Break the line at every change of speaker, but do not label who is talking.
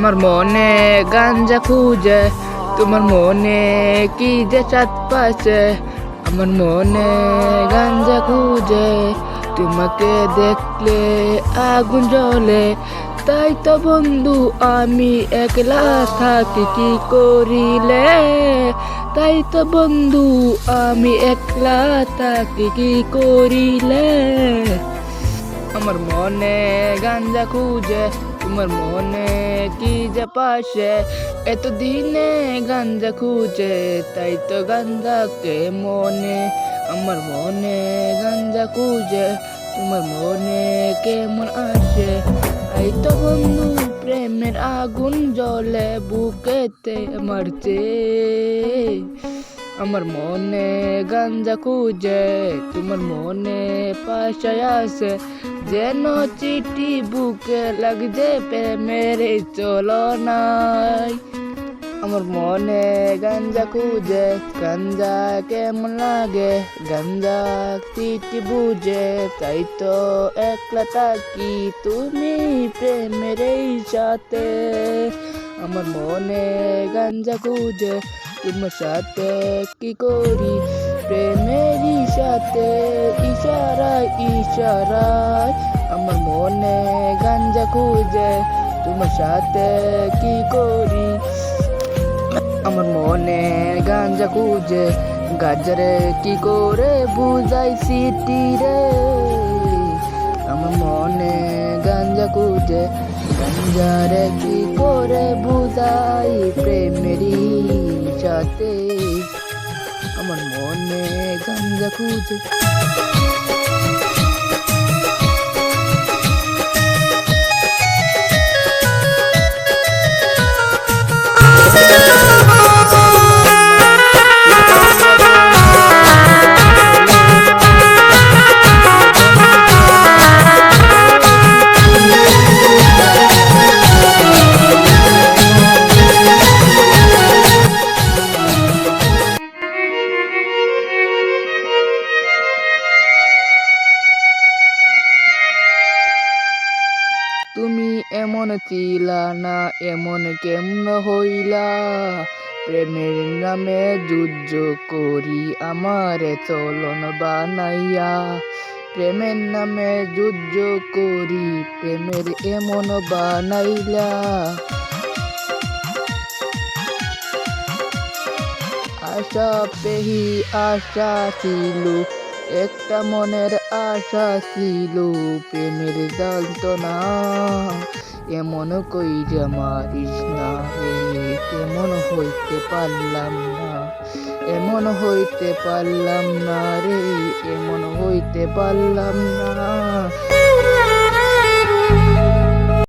আমার মনে গাঞ্জা খুঁজে, তোমার মনে কি যে চাঁদ পাশে। আমার মনে গাঞ্জা খুঁজে, তোমাকে দেখলে আগুন জ্বলে। তাই তো বন্ধু আমি একলা থাকি কি করিলে। তাই তো বন্ধু আমি একলা থাকি কি করিলে। আমার মনে গাঞ্জা খুঁজে, তোমার মনে কি যে পাশে। এতদিনে গাঞ্জা খুঁজে, তাই তো গাঞ্জাকে মনে। আমার মনে গাঞ্জা খুঁজে, তোমার মনে কেমন আসে। তাই তো বন্ধু প্রেমের আগুন জ্বলে বুকেতে মারছে। আমার মনে গাঞ্জা খুঁজে, তোমার মনে পাশায় আসে। যেন চিঠি বুকে লাগছে প্রেমের চলো নাই। আমার মনে গাঞ্জা খুঁজে, গাঞ্জা কেমন লাগে। গাঞ্জা চিঠি বুঝে, তাই তো একলা থাকি তুমি প্রেমের এই সাথে। আমার মনে গাঞ্জা খুঁজে, তোমার সাথে কি করি প্রেমেরই সাথে। ইশারায় ইশারায় আমার মনে গাঞ্জা খুঁজে, তোমার সাথে কি করি। আমার মনে গাঞ্জা খুঁজে, গাজারে কি করে বুঝাই সিটি রে। আমার মনে গাঞ্জা খুঁজে, গাঞ্জারে কি করে বুঝাই প্রেমেরই সাথে। আমার মনে গাঞ্জা খুঁজে। তুমি এমন ছিলা না, এমন কেমন হইলা। প্রেমের নামে যুদ্ধ করি আমারে চলন বানাইয়া। প্রেমের নামে যুদ্ধ করি প্রেমের এমন বানাইলা। আশা পেহি আশা ছিল, একটা মনের আশা ছিল প্রেমের যন্ত্রণা। এমন কইরা মারিস না রে, কেমন হইতে পারলাম না। এমন হইতে পারলাম না রে, এমন হইতে পারলাম না।